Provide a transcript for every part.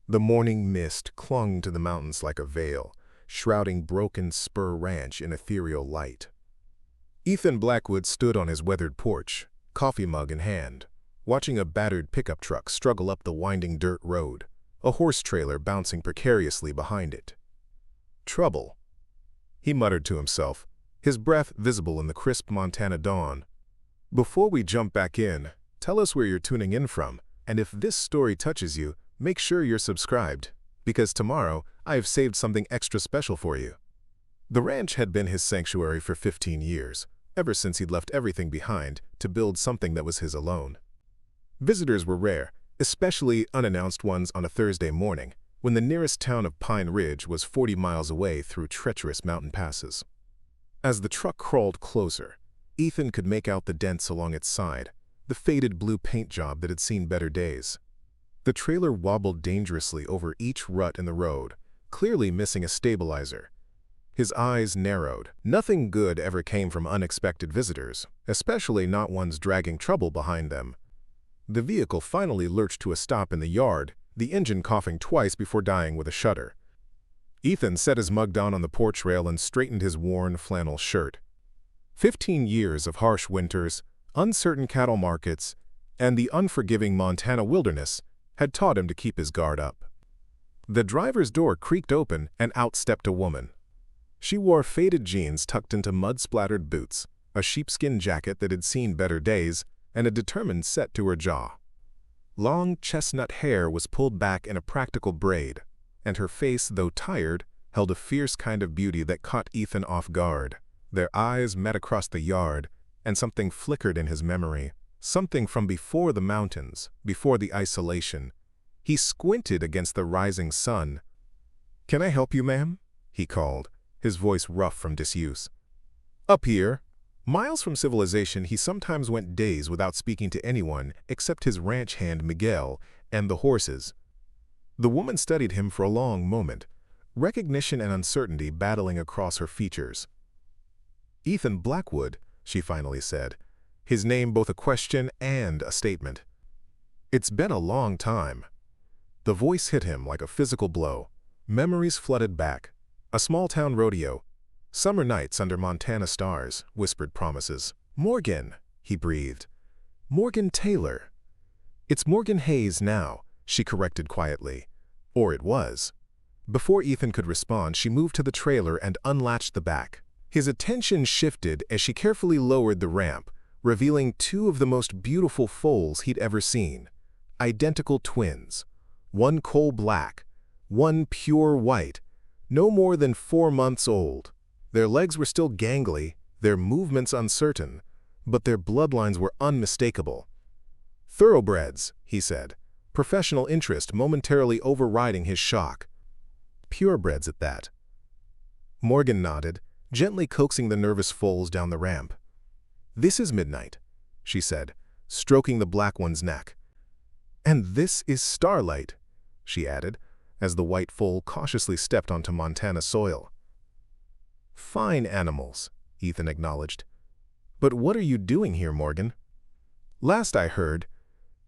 The morning mist clung to the mountains like a veil, shrouding Broken Spur Ranch in ethereal light. Ethan Blackwood stood on his weathered porch, coffee mug in hand, watching a battered pickup truck struggle up the winding dirt road, a horse trailer bouncing precariously behind it. "Trouble," he muttered to himself, his breath visible in the crisp Montana dawn. "Before we jump back in, tell us where you're tuning in from, and if this story touches you, make sure you're subscribed, because tomorrow I have saved something extra special for you." The ranch had been his sanctuary for 15 years, ever since he'd left everything behind to build something that was his alone. Visitors were rare, especially unannounced ones on a Thursday morning, when the nearest town of Pine Ridge was 40 miles away through treacherous mountain passes. As the truck crawled closer, Ethan could make out the dents along its side, the faded blue paint job that had seen better days. The trailer wobbled dangerously over each rut in the road, clearly missing a stabilizer. His eyes narrowed. Nothing good ever came from unexpected visitors, especially not ones dragging trouble behind them. The vehicle finally lurched to a stop in the yard, the engine coughing twice before dying with a shudder. Ethan set his mug down on the porch rail and straightened his worn flannel shirt. 15 years of harsh winters, uncertain cattle markets, and the unforgiving Montana wilderness had taught him to keep his guard up. The driver's door creaked open and out stepped a woman. She wore faded jeans tucked into mud-splattered boots, a sheepskin jacket that had seen better days, and a determined set to her jaw. Long chestnut hair was pulled back in a practical braid, and her face, though tired, held a fierce kind of beauty that caught Ethan off guard. Their eyes met across the yard, and something flickered in his memory, something from before the mountains, before the isolation. He squinted against the rising sun. "Can I help you, ma'am?" he called, his voice rough from disuse. Up here, miles from civilization, he sometimes went days without speaking to anyone except his ranch hand Miguel and the horses. The woman studied him for a long moment, recognition and uncertainty battling across her features. "Ethan Blackwood," she finally said, his name both a question and a statement. "It's been a long time." The voice hit him like a physical blow. Memories flooded back. A small-town rodeo. Summer nights under Montana stars, whispered promises. "Morgan," he breathed. "Morgan Taylor." "It's Morgan Hayes now," she corrected quietly. Or it was. Before Ethan could respond, she moved to the trailer and unlatched the back. His attention shifted as she carefully lowered the ramp, revealing two of the most beautiful foals he'd ever seen. Identical twins. One coal black, one pure white, no more than 4 months old. Their legs were still gangly, their movements uncertain, but their bloodlines were unmistakable. "Thoroughbreds," he said, professional interest momentarily overriding his shock. "Purebreds at that." Morgan nodded, gently coaxing the nervous foals down the ramp. "This is Midnight," she said, stroking the black one's neck. "And this is Starlight," she added, as the white foal cautiously stepped onto Montana soil. "Fine animals," Ethan acknowledged. "But what are you doing here, Morgan? Last I heard,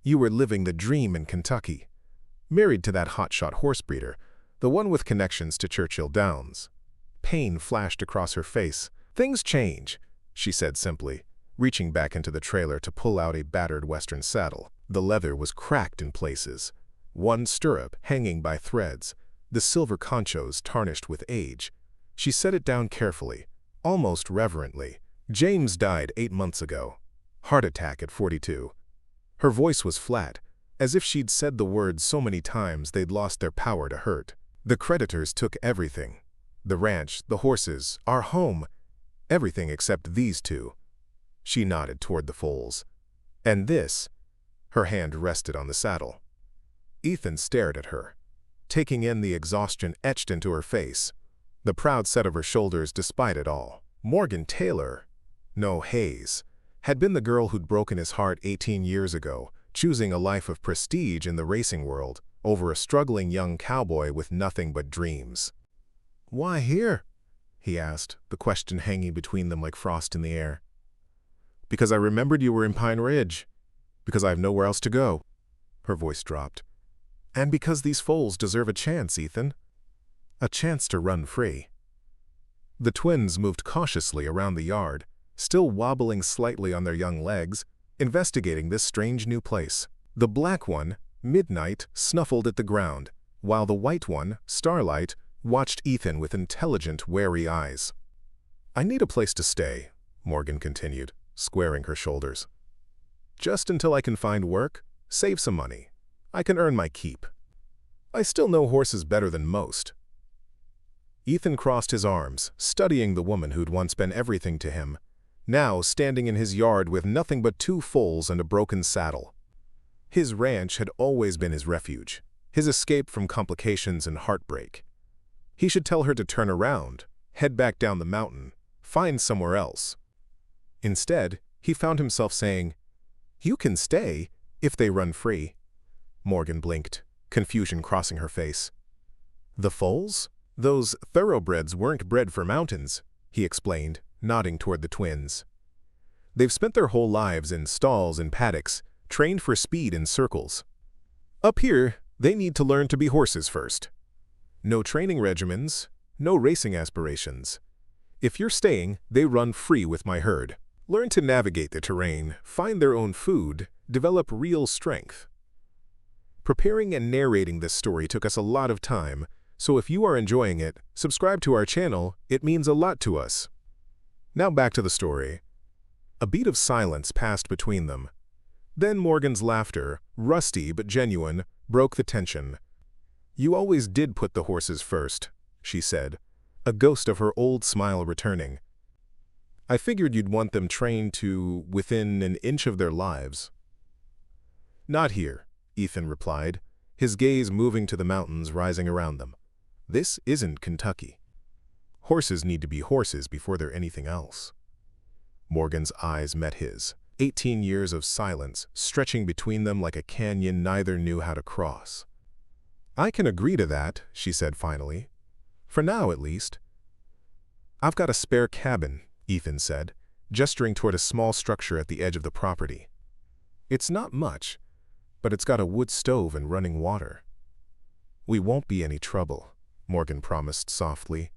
you were living the dream in Kentucky, married to that hotshot horse breeder, the one with connections to Churchill Downs." Pain flashed across her face. "Things change," she said simply, reaching back into the trailer to pull out a battered western saddle. The leather was cracked in places, one stirrup hanging by threads, the silver conchos tarnished with age. She set it down carefully, almost reverently. "James died 8 months ago. Heart attack at 42. Her voice was flat, as if she'd said the words so many times they'd lost their power to hurt. "The creditors took everything. The ranch, the horses, our home, everything except these two." She nodded toward the foals. "And this," her hand rested on the saddle. Ethan stared at her, taking in the exhaustion etched into her face, the proud set of her shoulders despite it all. Morgan Taylor, no Hayes, had been the girl who'd broken his heart 18 years ago, choosing a life of prestige in the racing world over a struggling young cowboy with nothing but dreams. "Why here?" he asked, the question hanging between them like frost in the air. "Because I remembered you were in Pine Ridge. Because I have nowhere else to go." Her voice dropped. And because these foals deserve a chance, Ethan. A chance to run free. The twins moved cautiously around the yard, still wobbling slightly on their young legs, investigating this strange new place. The black one, Midnight, snuffled at the ground, while the white one, Starlight, watched Ethan with intelligent, wary eyes. "I need a place to stay," Morgan continued, squaring her shoulders. "Just until I can find work, save some money. I can earn my keep. I still know horses better than most." Ethan crossed his arms, studying the woman who'd once been everything to him, now standing in his yard with nothing but 2 foals and a broken saddle. His ranch had always been his refuge, his escape from complications and heartbreak. He should tell her to turn around, head back down the mountain, find somewhere else. Instead, he found himself saying, "You can stay, if they run free." Morgan blinked, confusion crossing her face. "The foals? Those thoroughbreds weren't bred for mountains," he explained, nodding toward the twins. "They've spent their whole lives in stalls and paddocks, trained for speed in circles. Up here, they need to learn to be horses first. No training regimens, no racing aspirations. If you're staying, they run free with my herd. Learn to navigate the terrain, find their own food, develop real strength." Preparing and narrating this story took us a lot of time, so if you are enjoying it, subscribe to our channel, it means a lot to us. Now back to the story. A beat of silence passed between them. Then Morgan's laughter, rusty but genuine, broke the tension. "You always did put the horses first," she said, a ghost of her old smile returning. "I figured you'd want them trained to within an inch of their lives." "Not here," Ethan replied, his gaze moving to the mountains rising around them. "This isn't Kentucky. Horses need to be horses before they're anything else." Morgan's eyes met his, 18 years of silence stretching between them like a canyon neither knew how to cross. "I can agree to that," she said finally. "For now, at least." "I've got a spare cabin," Ethan said, gesturing toward a small structure at the edge of the property. "It's not much, but it's got a wood stove and running water." "We won't be any trouble," Morgan promised softly.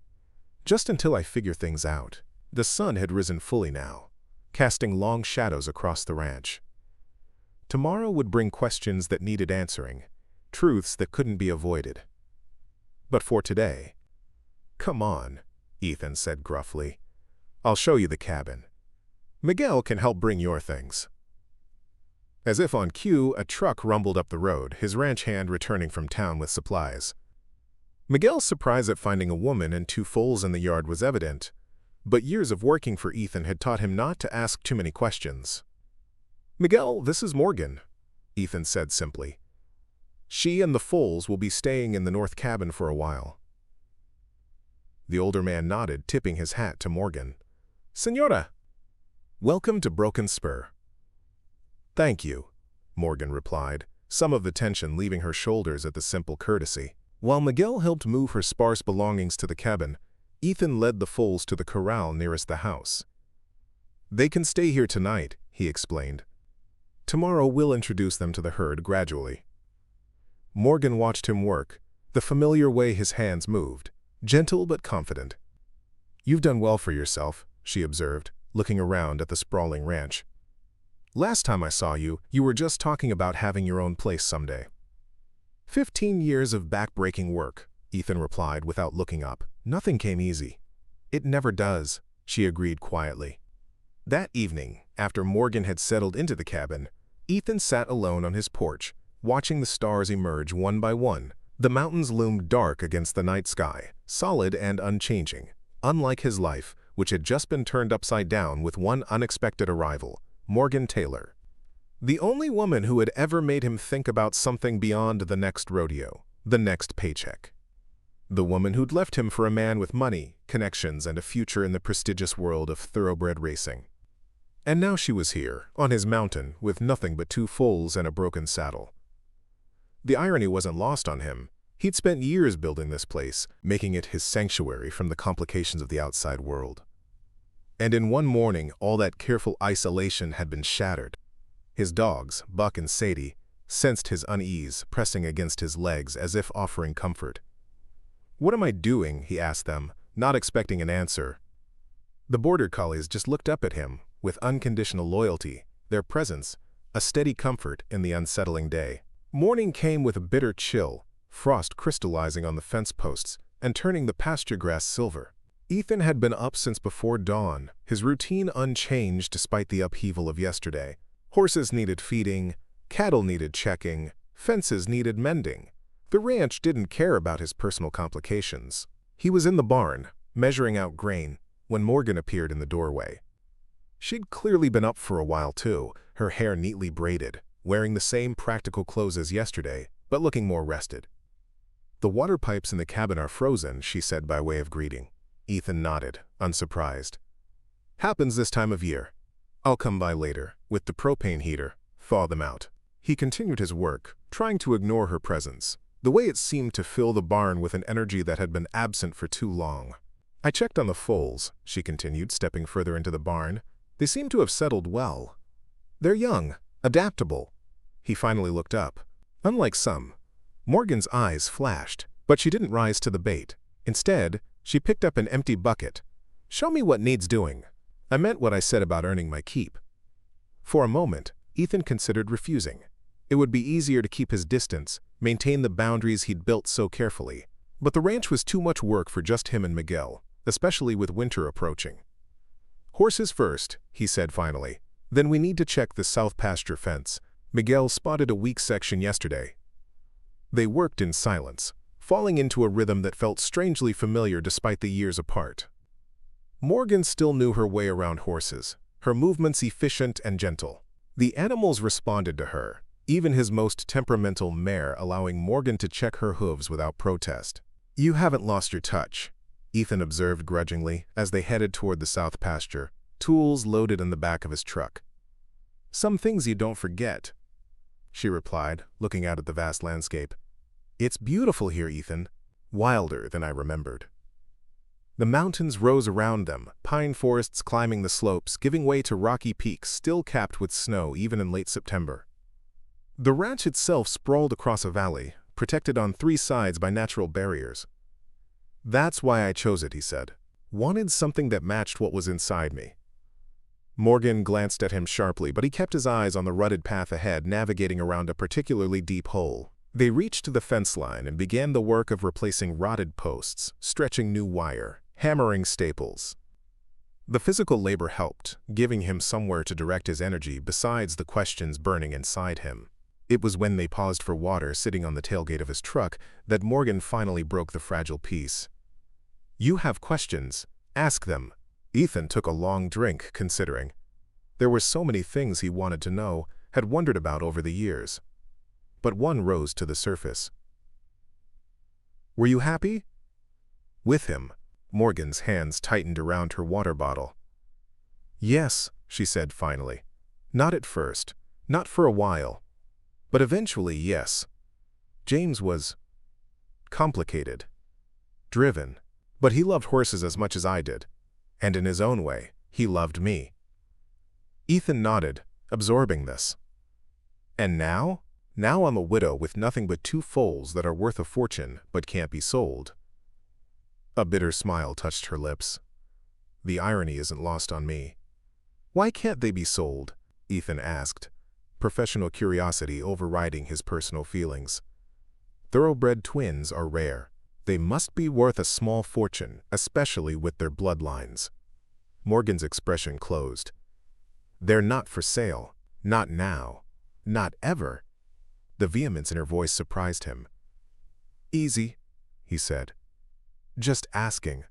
"Just until I figure things out." The sun had risen fully now, casting long shadows across the ranch. Tomorrow would bring questions that needed answering, truths that couldn't be avoided. But for today— "Come on," Ethan said gruffly. "I'll show you the cabin. Miguel can help bring your things." As if on cue, a truck rumbled up the road, his ranch hand returning from town with supplies. Miguel's surprise at finding a woman and 2 foals in the yard was evident, but years of working for Ethan had taught him not to ask too many questions. "Miguel, this is Morgan," Ethan said simply. "She and the foals will be staying in the north cabin for a while." The older man nodded, tipping his hat to Morgan. "Señora, welcome to Broken Spur." "Thank you," Morgan replied, some of the tension leaving her shoulders at the simple courtesy. While Miguel helped move her sparse belongings to the cabin, Ethan led the foals to the corral nearest the house. "They can stay here tonight," he explained. "Tomorrow we'll introduce them to the herd gradually." Morgan watched him work, the familiar way his hands moved, gentle but confident. "You've done well for yourself," she observed, looking around at the sprawling ranch. "Last time I saw you, you were just talking about having your own place someday." 15 years of back-breaking work," Ethan replied without looking up. "Nothing came easy." "It never does," she agreed quietly. That evening, after Morgan had settled into the cabin, Ethan sat alone on his porch, watching the stars emerge one by one. The mountains loomed dark against the night sky, solid and unchanging, unlike his life, which had just been turned upside down with one unexpected arrival, Morgan Taylor. The only woman who had ever made him think about something beyond the next rodeo, the next paycheck. The woman who'd left him for a man with money, connections, and a future in the prestigious world of thoroughbred racing. And now she was here, on his mountain, with nothing but 2 foals and a broken saddle. The irony wasn't lost on him. He'd spent years building this place, making it his sanctuary from the complications of the outside world. And in one morning, all that careful isolation had been shattered. His dogs, Buck and Sadie, sensed his unease, pressing against his legs as if offering comfort. "What am I doing?" he asked them, not expecting an answer. The border collies just looked up at him, with unconditional loyalty, their presence, a steady comfort in the unsettling day. Morning came with a bitter chill, frost crystallizing on the fence posts and turning the pasture grass silver. Ethan had been up since before dawn, his routine unchanged despite the upheaval of yesterday. Horses needed feeding, cattle needed checking, fences needed mending. The ranch didn't care about his personal complications. He was in the barn, measuring out grain, when Morgan appeared in the doorway. She'd clearly been up for a while too, her hair neatly braided, wearing the same practical clothes as yesterday, but looking more rested. "The water pipes in the cabin are frozen," she said by way of greeting. Ethan nodded, unsurprised. "Happens this time of year. I'll come by later, with the propane heater, thaw them out." He continued his work, trying to ignore her presence, the way it seemed to fill the barn with an energy that had been absent for too long. "I checked on the foals," she continued, stepping further into the barn. "They seem to have settled well. They're young, adaptable." He finally looked up. Unlike some, Morgan's eyes flashed, but she didn't rise to the bait. Instead, she picked up an empty bucket. "Show me what needs doing." "I meant what I said about earning my keep." For a moment, Ethan considered refusing. It would be easier to keep his distance, maintain the boundaries he'd built so carefully. But the ranch was too much work for just him and Miguel, especially with winter approaching. "Horses first," he said finally. "Then we need to check the south pasture fence. Miguel spotted a weak section yesterday." They worked in silence, falling into a rhythm that felt strangely familiar despite the years apart. Morgan still knew her way around horses, her movements efficient and gentle. The animals responded to her, even his most temperamental mare allowing Morgan to check her hooves without protest. "You haven't lost your touch," Ethan observed grudgingly as they headed toward the south pasture, tools loaded in the back of his truck. "Some things you don't forget," she replied, looking out at the vast landscape. "It's beautiful here, Ethan. Wilder than I remembered." The mountains rose around them, pine forests climbing the slopes, giving way to rocky peaks still capped with snow even in late September. The ranch itself sprawled across a valley, protected on three sides by natural barriers. "That's why I chose it," he said. "Wanted something that matched what was inside me." Morgan glanced at him sharply, but he kept his eyes on the rutted path ahead, navigating around a particularly deep hole. They reached the fence line and began the work of replacing rotted posts, stretching new wire, hammering staples. The physical labor helped, giving him somewhere to direct his energy besides the questions burning inside him. It was when they paused for water sitting on the tailgate of his truck that Morgan finally broke the fragile peace. "You have questions. Ask them." Ethan took a long drink, considering. There were so many things he wanted to know, had wondered about over the years. But one rose to the surface. "Were you happy?" With him, Morgan's hands tightened around her water bottle. "Yes," she said finally. "Not at first, not for a while. But eventually, yes. James was complicated, driven, but he loved horses as much as I did. And in his own way, he loved me." Ethan nodded, absorbing this. "And now? Now I'm a widow with nothing but 2 foals that are worth a fortune but can't be sold." A bitter smile touched her lips. "The irony isn't lost on me." "Why can't they be sold?" Ethan asked, professional curiosity overriding his personal feelings. "Thoroughbred twins are rare. They must be worth a small fortune, especially with their bloodlines." Morgan's expression closed. "They're not for sale. Not now. Not ever." The vehemence in her voice surprised him. "Easy," he said. "Just asking."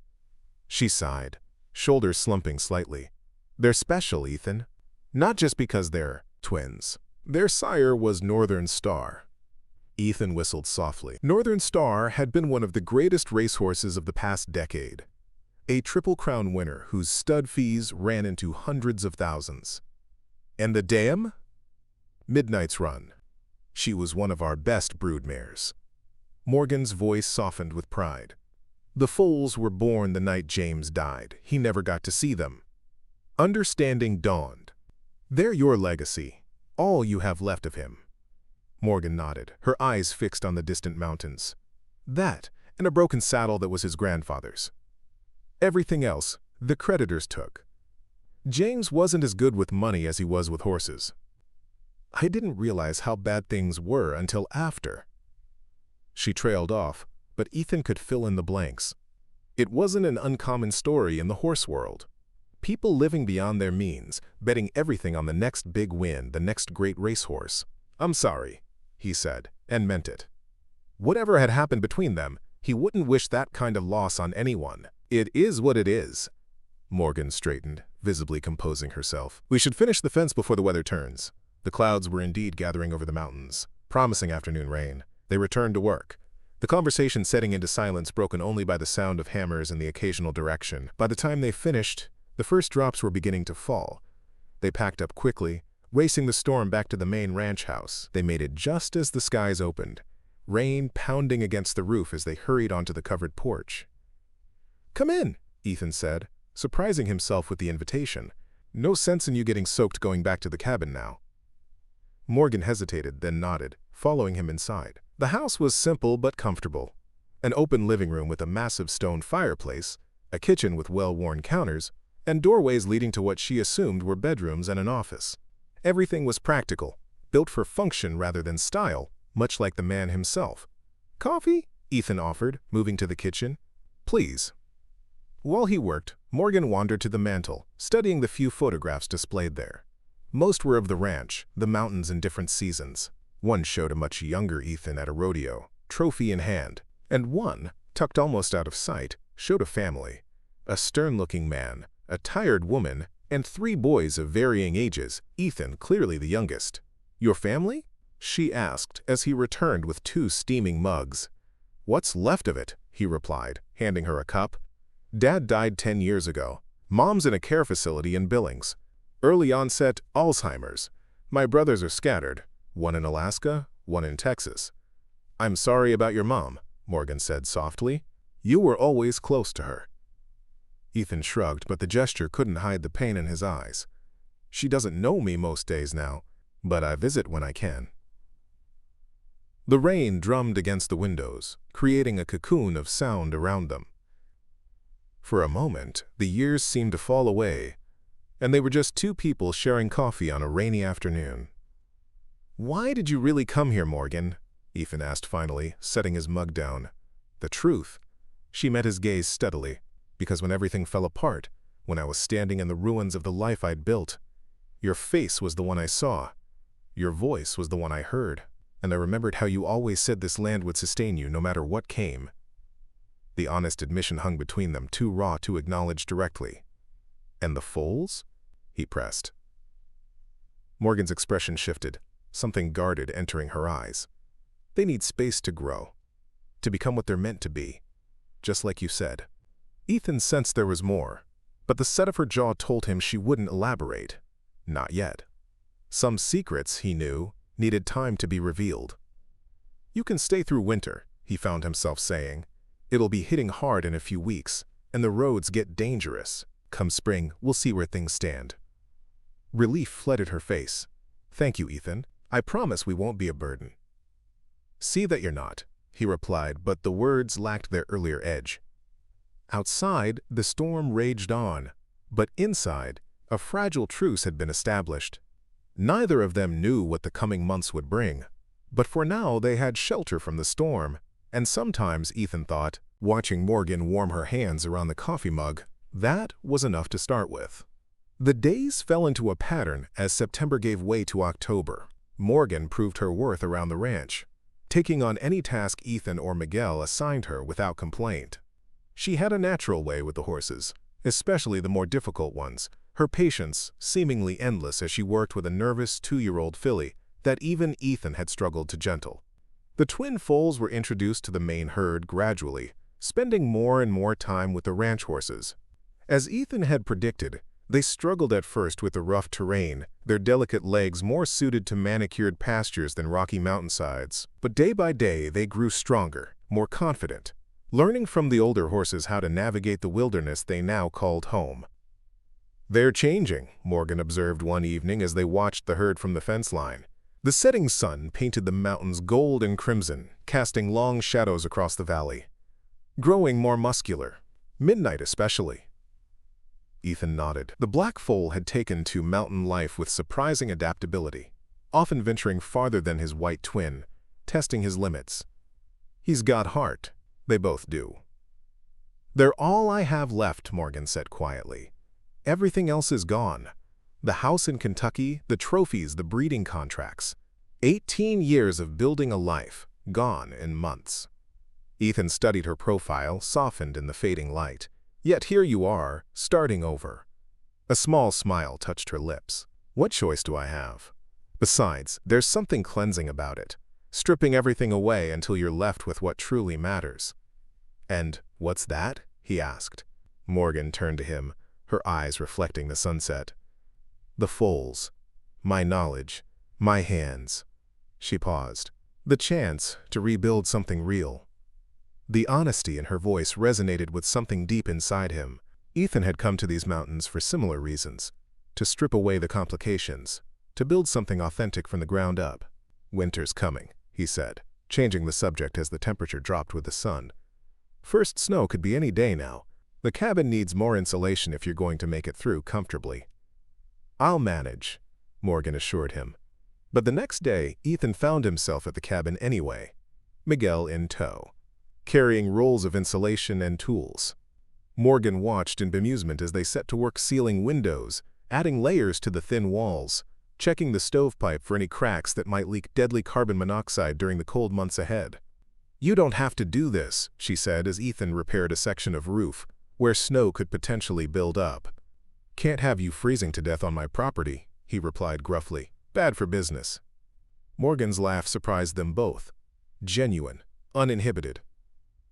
She sighed, shoulders slumping slightly. "They're special, Ethan. Not just because they're twins. Their sire was Northern Star." Ethan whistled softly. Northern Star had been one of the greatest racehorses of the past decade. A Triple Crown winner whose stud fees ran into hundreds of thousands. "And the dam?" "Midnight's Run. She was one of our best broodmares." Morgan's voice softened with pride. "The foals were born the night James died. He never got to see them." Understanding dawned. "They're your legacy, all you have left of him." Morgan nodded, her eyes fixed on the distant mountains. That, and a broken saddle that was his grandfather's. Everything else, the creditors took. James wasn't as good with money as he was with horses. I didn't realize how bad things were until after. She trailed off, but Ethan could fill in the blanks. It wasn't an uncommon story in the horse world. People living beyond their means, betting everything on the next big win, the next great racehorse. "I'm sorry," he said, and meant it. Whatever had happened between them, he wouldn't wish that kind of loss on anyone. "It is what it is." Morgan straightened, visibly composing herself. "We should finish the fence before the weather turns." The clouds were indeed gathering over the mountains, promising afternoon rain. They returned to work, the conversation setting into silence broken only by the sound of hammers in the occasional direction. By the time they finished, the first drops were beginning to fall. They packed up quickly, racing the storm back to the main ranch house. They made it just as the skies opened, rain pounding against the roof as they hurried onto the covered porch. "Come in," Ethan said, surprising himself with the invitation. "No sense in you getting soaked going back to the cabin now." Morgan hesitated, then nodded, following him inside. The house was simple but comfortable. An open living room with a massive stone fireplace, a kitchen with well-worn counters, and doorways leading to what she assumed were bedrooms and an office. Everything was practical, built for function rather than style, much like the man himself. "Coffee?" Ethan offered, moving to the kitchen. "Please." While he worked, Morgan wandered to the mantel, studying the few photographs displayed there. Most were of the ranch, the mountains in different seasons. One showed a much younger Ethan at a rodeo, trophy in hand, and one, tucked almost out of sight, showed a family. A stern-looking man, a tired woman, and 3 boys of varying ages, Ethan clearly the youngest. "Your family?" she asked as he returned with 2 steaming mugs. "What's left of it?" he replied, handing her a cup. "Dad died 10 years ago. Mom's in a care facility in Billings. Early onset Alzheimer's. My brothers are scattered, one in Alaska, one in Texas." "I'm sorry about your mom," Morgan said softly. "You were always close to her." Ethan shrugged, but the gesture couldn't hide the pain in his eyes. "She doesn't know me most days now, but I visit when I can." The rain drummed against the windows, creating a cocoon of sound around them. For a moment, the years seemed to fall away, and they were just 2 people sharing coffee on a rainy afternoon. "Why did you really come here, Morgan?" Ethan asked finally, setting his mug down. "The truth." She met his gaze steadily. "Because when everything fell apart, when I was standing in the ruins of the life I'd built, your face was the one I saw. Your voice was the one I heard. And I remembered how you always said this land would sustain you no matter what came." The honest admission hung between them, too raw to acknowledge directly. "And the foals?" he pressed. Morgan's expression shifted, something guarded entering her eyes. "They need space to grow, to become what they're meant to be, just like you said." Ethan sensed there was more, but the set of her jaw told him she wouldn't elaborate. Not yet. Some secrets, he knew, needed time to be revealed. "You can stay through winter," he found himself saying. "It'll be hitting hard in a few weeks, and the roads get dangerous. Come spring, we'll see where things stand." Relief flooded her face. "Thank you, Ethan. I promise we won't be a burden." "See that you're not," he replied, but the words lacked their earlier edge. Outside, the storm raged on, but inside, a fragile truce had been established. Neither of them knew what the coming months would bring, but for now they had shelter from the storm, and sometimes, Ethan thought, watching Morgan warm her hands around the coffee mug, that was enough to start with. The days fell into a pattern as September gave way to October. Morgan proved her worth around the ranch, taking on any task Ethan or Miguel assigned her without complaint. She had a natural way with the horses, especially the more difficult ones, her patience seemingly endless as she worked with a nervous 2-year-old filly that even Ethan had struggled to gentle. The twin foals were introduced to the main herd gradually, spending more and more time with the ranch horses. As Ethan had predicted, they struggled at first with the rough terrain, their delicate legs more suited to manicured pastures than rocky mountainsides. But day by day they grew stronger, more confident, learning from the older horses how to navigate the wilderness they now called home. "They're changing," Morgan observed one evening as they watched the herd from the fence line. The setting sun painted the mountains gold and crimson, casting long shadows across the valley. Growing more muscular, midnight especially. Ethan nodded. The black foal had taken to mountain life with surprising adaptability, often venturing farther than his white twin, testing his limits. He's got heart. They both do. They're all I have left, Morgan said quietly. Everything else is gone. The house in Kentucky, the trophies, the breeding contracts. 18 years of building a life, gone in months. Ethan studied her profile, softened in the fading light. Yet here you are, starting over. A small smile touched her lips. What choice do I have? Besides, there's something cleansing about it, stripping everything away until you're left with what truly matters. And what's that? He asked. Morgan turned to him, her eyes reflecting the sunset. The foals. My knowledge. My hands. She paused. The chance to rebuild something real. The honesty in her voice resonated with something deep inside him. Ethan had come to these mountains for similar reasons. To strip away the complications. To build something authentic from the ground up. Winter's coming, he said, changing the subject as the temperature dropped with the sun. First snow could be any day now. The cabin needs more insulation if you're going to make it through comfortably. I'll manage, Morgan assured him. But the next day, Ethan found himself at the cabin anyway, Miguel in tow, carrying rolls of insulation and tools. Morgan watched in bemusement as they set to work sealing windows, adding layers to the thin walls, checking the stovepipe for any cracks that might leak deadly carbon monoxide during the cold months ahead. You don't have to do this, she said as Ethan repaired a section of roof where snow could potentially build up. Can't have you freezing to death on my property, he replied gruffly. Bad for business. Morgan's laugh surprised them both. Genuine, uninhibited.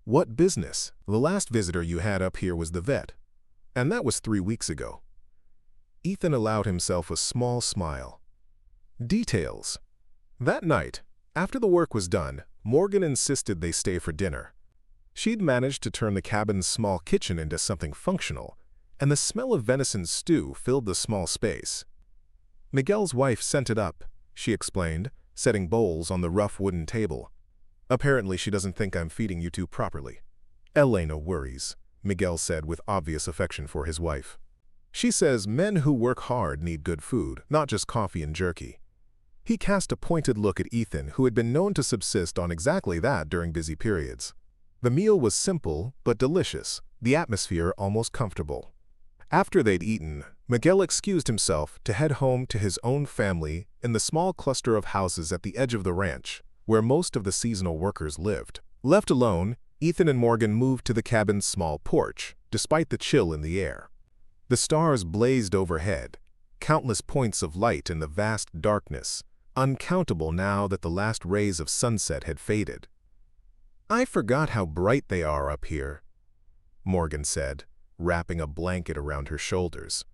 What business? The last visitor you had up here was the vet. And that was 3 weeks ago. Ethan allowed himself a small smile. Details. That night, after the work was done, Morgan insisted they stay for dinner. She'd managed to turn the cabin's small kitchen into something functional, and the smell of venison stew filled the small space. Miguel's wife sent it up, she explained, setting bowls on the rough wooden table. Apparently she doesn't think I'm feeding you two properly. Elena worries, Miguel said with obvious affection for his wife. She says men who work hard need good food, not just coffee and jerky. He cast a pointed look at Ethan, who had been known to subsist on exactly that during busy periods. The meal was simple but delicious, the atmosphere almost comfortable. After they'd eaten, Miguel excused himself to head home to his own family in the small cluster of houses at the edge of the ranch, where most of the seasonal workers lived. Left alone, Ethan and Morgan moved to the cabin's small porch, despite the chill in the air. The stars blazed overhead, countless points of light in the vast darkness, uncountable now that the last rays of sunset had faded. I forgot how bright they are up here, Morgan said, wrapping a blanket around her shoulders.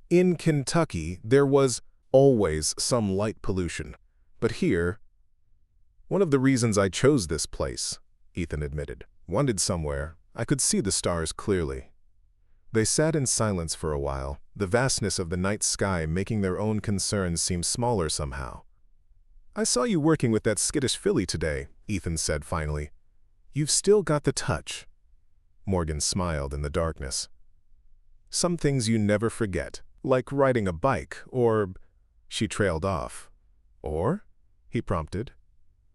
In Kentucky, there was always some light pollution, but here... One of the reasons I chose this place, Ethan admitted. Wanted somewhere I could see the stars clearly. They sat in silence for a while, the vastness of the night sky making their own concerns seem smaller somehow. I saw you working with that skittish filly today, Ethan said finally. You've still got the touch. Morgan smiled in the darkness. Some things you never forget, like riding a bike, or... She trailed off. Or? He prompted.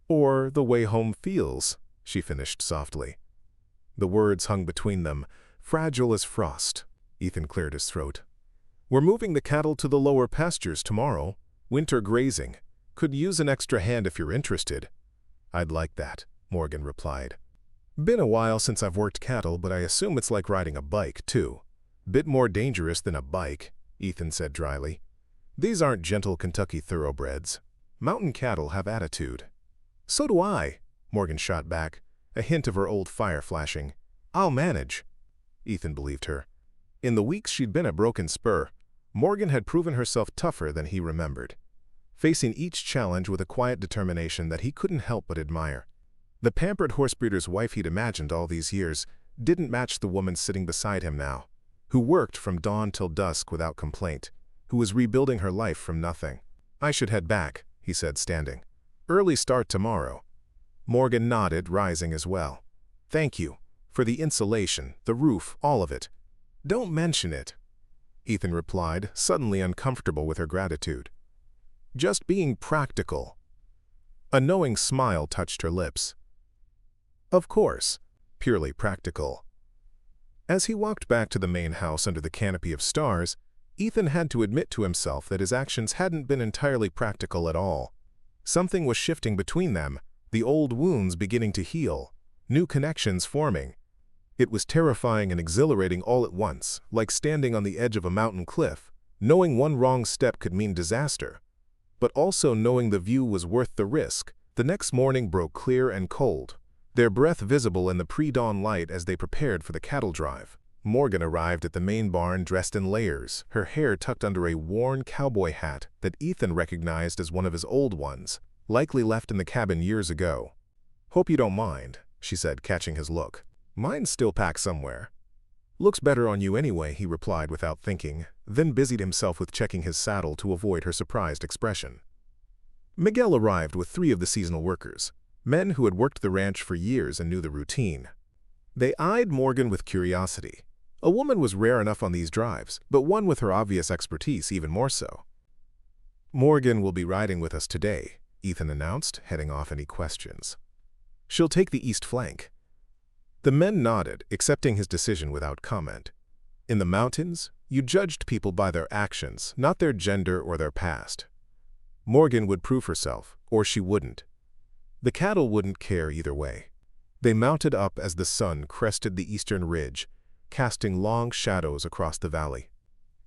Or the way home feels, she finished softly. The words hung between them, fragile as frost. Ethan cleared his throat. We're moving the cattle to the lower pastures tomorrow. Winter grazing. Could use an extra hand if you're interested. I'd like that, Morgan replied. Been a while since I've worked cattle, but I assume it's like riding a bike, too. Bit more dangerous than a bike, Ethan said dryly. These aren't gentle Kentucky thoroughbreds. Mountain cattle have attitude. So do I, Morgan shot back, a hint of her old fire flashing. I'll manage. Ethan believed her. In the weeks she'd been at Broken Spur, Morgan had proven herself tougher than he remembered, facing each challenge with a quiet determination that he couldn't help but admire. The pampered horsebreeder's wife he'd imagined all these years didn't match the woman sitting beside him now, who worked from dawn till dusk without complaint, who was rebuilding her life from nothing. I should head back, he said, standing. "Early start tomorrow." Morgan nodded, rising as well. "Thank you. For the insulation, the roof, all of it." "Don't mention it," Ethan replied, suddenly uncomfortable with her gratitude. "Just being practical." A knowing smile touched her lips. "Of course, purely practical." As he walked back to the main house under the canopy of stars, Ethan had to admit to himself that his actions hadn't been entirely practical at all. Something was shifting between them, the old wounds beginning to heal, new connections forming. It was terrifying and exhilarating all at once, like standing on the edge of a mountain cliff, knowing one wrong step could mean disaster, but also knowing the view was worth the risk. The next morning broke clear and cold, their breath visible in the pre-dawn light as they prepared for the cattle drive. Morgan arrived at the main barn dressed in layers, her hair tucked under a worn cowboy hat that Ethan recognized as one of his old ones, likely left in the cabin years ago. "Hope you don't mind," she said, catching his look. "Mine's still packed somewhere." "Looks better on you anyway," he replied without thinking, then busied himself with checking his saddle to avoid her surprised expression. Miguel arrived with 3 of the seasonal workers, men who had worked the ranch for years and knew the routine. They eyed Morgan with curiosity. A woman was rare enough on these drives, but one with her obvious expertise even more so. "Morgan will be riding with us today," Ethan announced, heading off any questions. "She'll take the east flank." The men nodded, accepting his decision without comment. In the mountains, you judged people by their actions, not their gender or their past. Morgan would prove herself, or she wouldn't. The cattle wouldn't care either way. They mounted up as the sun crested the eastern ridge, casting long shadows across the valley.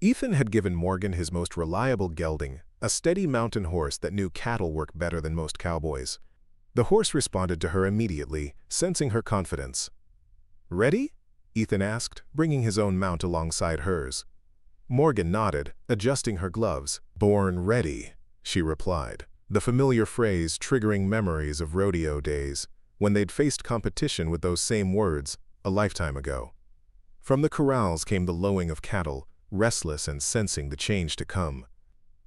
Ethan had given Morgan his most reliable gelding, a steady mountain horse that knew cattle work better than most cowboys. The horse responded to her immediately, sensing her confidence. "Ready?" Ethan asked, bringing his own mount alongside hers. Morgan nodded, adjusting her gloves. "Born ready," she replied, the familiar phrase triggering memories of rodeo days, when they'd faced competition with those same words a lifetime ago. From the corrals came the lowing of cattle, restless and sensing the change to come.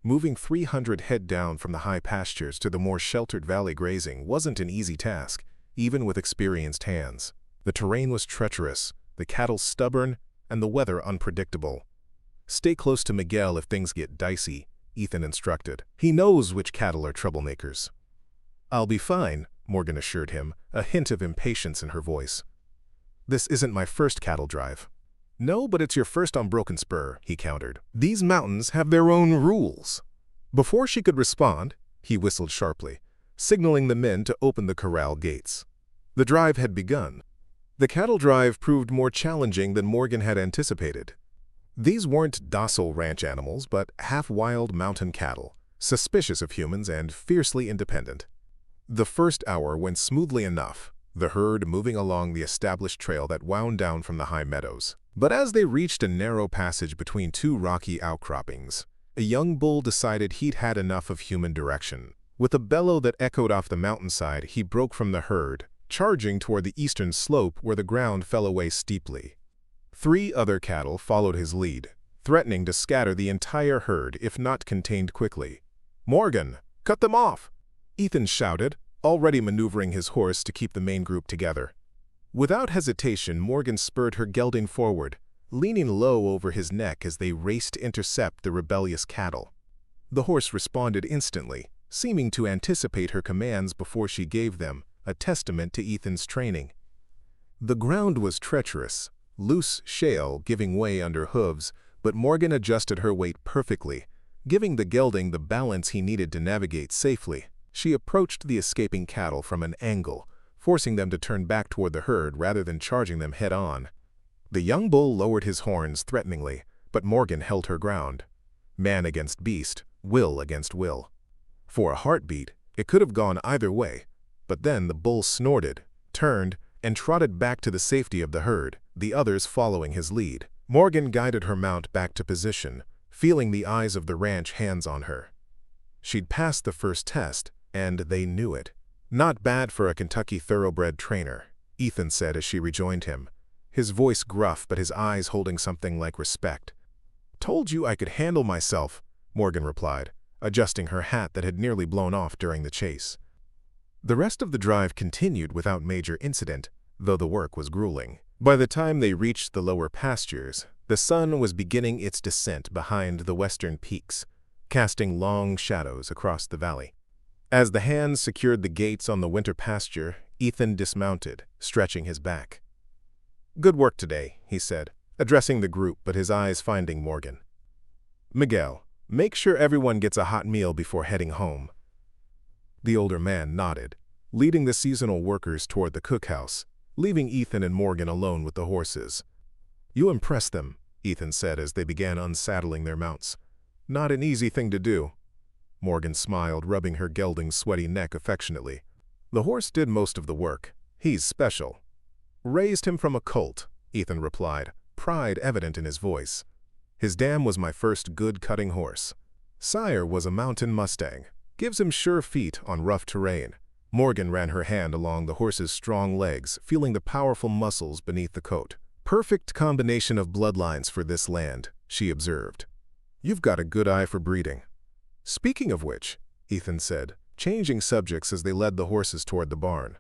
Moving 300 head down from the high pastures to the more sheltered valley grazing wasn't an easy task, even with experienced hands. The terrain was treacherous, the cattle stubborn, and the weather unpredictable. "Stay close to Miguel if things get dicey," Ethan instructed. "He knows which cattle are troublemakers." "I'll be fine," Morgan assured him, a hint of impatience in her voice. "This isn't my first cattle drive." "No, but it's your first on Broken Spur," he countered. "These mountains have their own rules." Before she could respond, he whistled sharply, signaling the men to open the corral gates. The drive had begun. The cattle drive proved more challenging than Morgan had anticipated. These weren't docile ranch animals, but half-wild mountain cattle, suspicious of humans and fiercely independent. The first hour went smoothly enough, the herd moving along the established trail that wound down from the high meadows. But as they reached a narrow passage between 2 rocky outcroppings, a young bull decided he'd had enough of human direction. With a bellow that echoed off the mountainside, he broke from the herd, charging toward the eastern slope where the ground fell away steeply. 3 other cattle followed his lead, threatening to scatter the entire herd if not contained quickly. "Morgan, cut them off!" Ethan shouted, already maneuvering his horse to keep the main group together. Without hesitation, Morgan spurred her gelding forward, leaning low over his neck as they raced to intercept the rebellious cattle. The horse responded instantly, seeming to anticipate her commands before she gave them, a testament to Ethan's training. The ground was treacherous, loose shale giving way under hooves, but Morgan adjusted her weight perfectly, giving the gelding the balance he needed to navigate safely. She approached the escaping cattle from an angle, forcing them to turn back toward the herd rather than charging them head-on. The young bull lowered his horns threateningly, but Morgan held her ground. Man against beast, will against will. For a heartbeat, it could have gone either way, but then the bull snorted, turned, and trotted back to the safety of the herd, the others following his lead. Morgan guided her mount back to position, feeling the eyes of the ranch hands on her. She'd passed the first test, and they knew it. "Not bad for a Kentucky thoroughbred trainer," Ethan said as she rejoined him, his voice gruff but his eyes holding something like respect. "Told you I could handle myself," Morgan replied. adjusting her hat that had nearly blown off during the chase. The rest of the drive continued without major incident, though the work was grueling. By the time they reached the lower pastures, the sun was beginning its descent behind the western peaks, casting long shadows across the valley. As the hands secured the gates on the winter pasture, Ethan dismounted, stretching his back. "Good work today," he said, addressing the group but his eyes finding Morgan. "Miguel, make sure everyone gets a hot meal before heading home." The older man nodded, leading the seasonal workers toward the cookhouse, leaving Ethan and Morgan alone with the horses. "You impressed them," Ethan said as they began unsaddling their mounts. "Not an easy thing to do." Morgan smiled, rubbing her gelding's sweaty neck affectionately. "The horse did most of the work. He's special." "Raised him from a colt," Ethan replied, pride evident in his voice. "His dam was my first good cutting horse. Sire was a mountain mustang. Gives him sure feet on rough terrain." Morgan ran her hand along the horse's strong legs, feeling the powerful muscles beneath the coat. "Perfect combination of bloodlines for this land," she observed. "You've got a good eye for breeding." "Speaking of which," Ethan said, changing subjects as they led the horses toward the barn.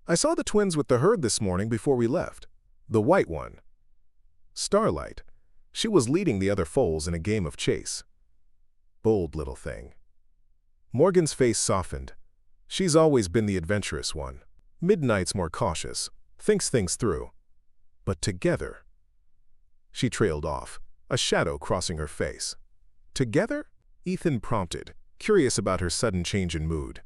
"I saw the twins with the herd this morning before we left. The white one. Starlight. She was leading the other foals in a game of chase. Bold little thing." Morgan's face softened. She's always been the adventurous one. Midnight's more cautious, thinks things through. But together... She trailed off, a shadow crossing her face. "Together?" Ethan prompted, curious about her sudden change in mood.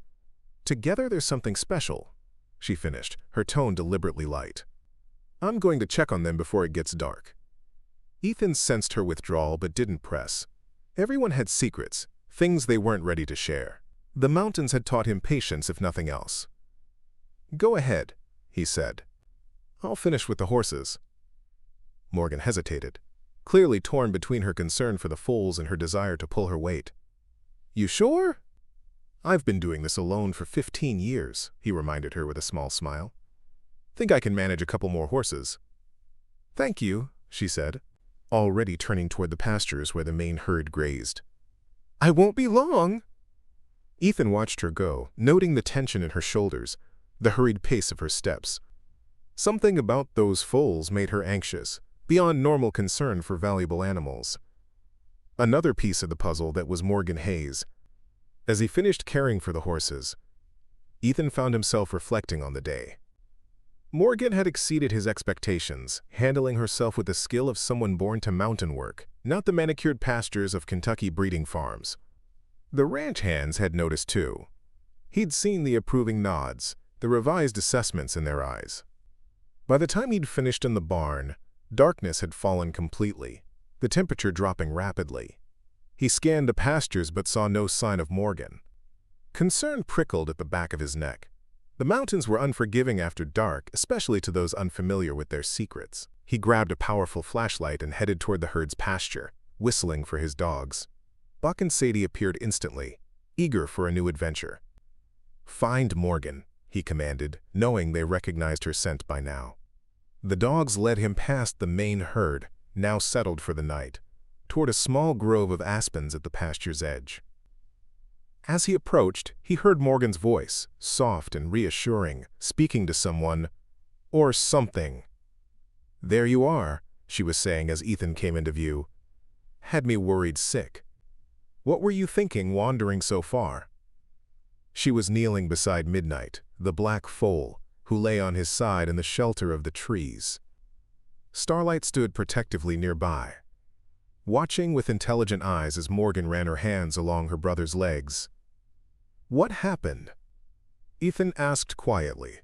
"Together there's something special," she finished, her tone deliberately light. "I'm going to check on them before it gets dark." Ethan sensed her withdrawal but didn't press. Everyone had secrets, things they weren't ready to share. The mountains had taught him patience if nothing else. "Go ahead," he said. "I'll finish with the horses." Morgan hesitated, clearly torn between her concern for the foals and her desire to pull her weight. "You sure?" "I've been doing this alone for 15 years, he reminded her with a small smile. "Think I can manage a couple more horses." "Thank you," she said, already turning toward the pastures where the main herd grazed. "I won't be long." Ethan watched her go, noting the tension in her shoulders, the hurried pace of her steps. Something about those foals made her anxious, beyond normal concern for valuable animals. Another piece of the puzzle that was Morgan Hayes. As he finished caring for the horses, Ethan found himself reflecting on the day. Morgan had exceeded his expectations, handling herself with the skill of someone born to mountain work, not the manicured pastures of Kentucky breeding farms. The ranch hands had noticed too. He'd seen the approving nods, the revised assessments in their eyes. By the time he'd finished in the barn, darkness had fallen completely, the temperature dropping rapidly. He scanned the pastures but saw no sign of Morgan. Concern prickled at the back of his neck. The mountains were unforgiving after dark, especially to those unfamiliar with their secrets. He grabbed a powerful flashlight and headed toward the herd's pasture, whistling for his dogs. Buck and Sadie appeared instantly, eager for a new adventure. "Find Morgan," he commanded, knowing they recognized her scent by now. The dogs led him past the main herd, now settled for the night, toward a small grove of aspens at the pasture's edge. As he approached, he heard Morgan's voice, soft and reassuring, speaking to someone, or something. "There you are," she was saying as Ethan came into view. "Had me worried sick. What were you thinking wandering so far?" She was kneeling beside Midnight, the black foal, who lay on his side in the shelter of the trees. Starlight stood protectively nearby, watching with intelligent eyes as Morgan ran her hands along her brother's legs. "What happened?" Ethan asked quietly,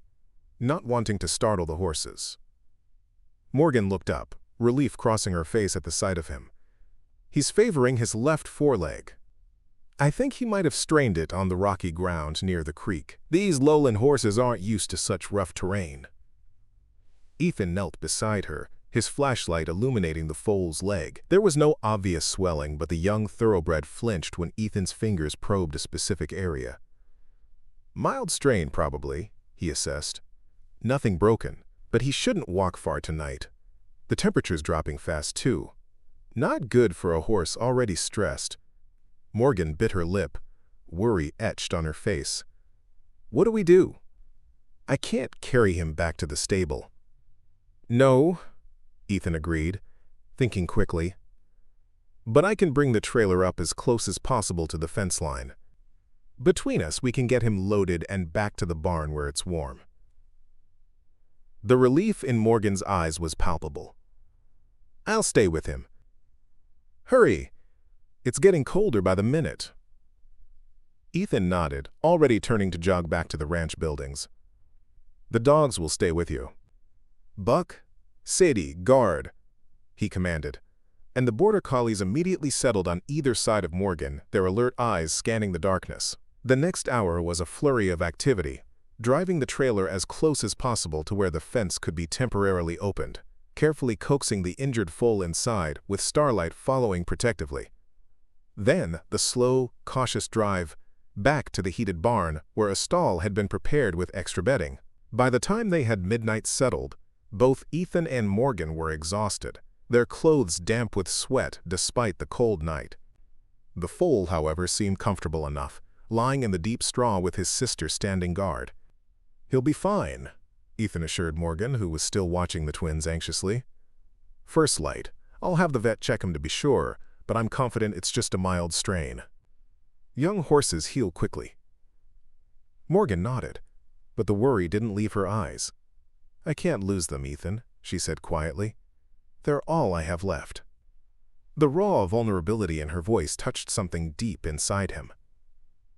not wanting to startle the horses. Morgan looked up, relief crossing her face at the sight of him. "He's favoring his left foreleg. I think he might have strained it on the rocky ground near the creek. These lowland horses aren't used to such rough terrain." Ethan knelt beside her, his flashlight illuminating the foal's leg. There was no obvious swelling, but the young thoroughbred flinched when Ethan's fingers probed a specific area. "Mild strain, probably," he assessed. "Nothing broken, but he shouldn't walk far tonight. The temperature's dropping fast, too. Not good for a horse already stressed." Morgan bit her lip, worry etched on her face. "What do we do? I can't carry him back to the stable." "No," Ethan agreed, thinking quickly. "But I can bring the trailer up as close as possible to the fence line. Between us, we can get him loaded and back to the barn where it's warm." The relief in Morgan's eyes was palpable. "I'll stay with him. Hurry! It's getting colder by the minute." Ethan nodded, already turning to jog back to the ranch buildings. "The dogs will stay with you. Buck, Sadie, guard," he commanded, and the border collies immediately settled on either side of Morgan, their alert eyes scanning the darkness. The next hour was a flurry of activity, driving the trailer as close as possible to where the fence could be temporarily opened, carefully coaxing the injured foal inside with Starlight following protectively. Then the slow, cautious drive back to the heated barn where a stall had been prepared with extra bedding. By the time they had midnight settled, both Ethan and Morgan were exhausted, their clothes damp with sweat despite the cold night. The foal, however, seemed comfortable enough, lying in the deep straw with his sister standing guard. "He'll be fine," Ethan assured Morgan, who was still watching the twins anxiously. "First light. I'll have the vet check him to be sure, but I'm confident it's just a mild strain. Young horses heal quickly." Morgan nodded, but the worry didn't leave her eyes. "I can't lose them, Ethan," she said quietly. "They're all I have left." The raw vulnerability in her voice touched something deep inside him.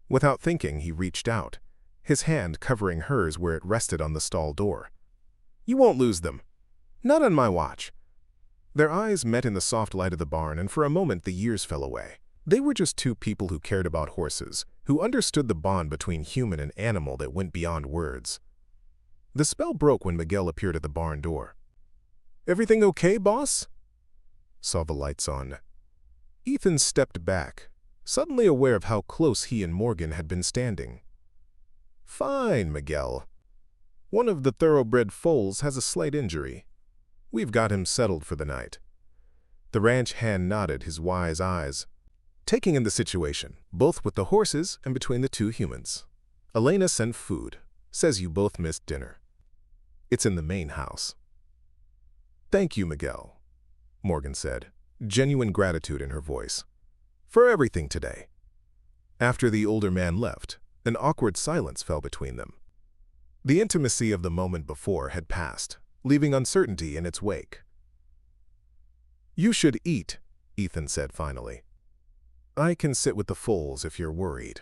Without thinking, he reached out, his hand covering hers where it rested on the stall door. "You won't lose them. Not on my watch." Their eyes met in the soft light of the barn, and for a moment the years fell away. They were just two people who cared about horses, who understood the bond between human and animal that went beyond words. The spell broke when Miguel appeared at the barn door. "Everything okay, boss?" Saw the lights on. Ethan stepped back, suddenly aware of how close he and Morgan had been standing. "Fine, Miguel. One of the thoroughbred foals has a slight injury. We've got him settled for the night." The ranch hand nodded, his wise eyes taking in the situation, both with the horses and between the two humans. "Elena sent food. Says you both missed dinner. It's in the main house." "Thank you, Miguel," Morgan said, genuine gratitude in her voice, "for everything today." After the older man left, an awkward silence fell between them. The intimacy of the moment before had passed, leaving uncertainty in its wake. "You should eat," Ethan said finally. "I can sit with the foals if you're worried."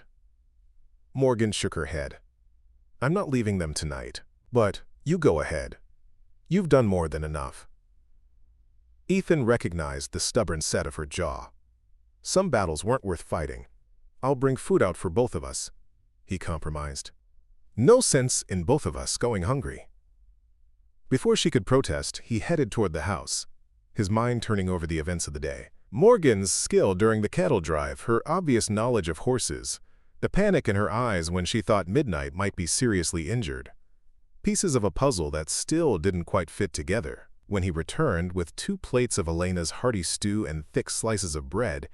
Morgan shook her head. "I'm not leaving them tonight, but you go ahead. You've done more than enough." Ethan recognized the stubborn set of her jaw. Some battles weren't worth fighting. "I'll bring food out for both of us," he compromised. "No sense in both of us going hungry." Before she could protest, he headed toward the house, his mind turning over the events of the day. Morgan's skill during the cattle drive, her obvious knowledge of horses, the panic in her eyes when she thought Midnight might be seriously injured. Pieces of a puzzle that still didn't quite fit together. When he returned with 2 plates of Elena's hearty stew and thick slices of bread,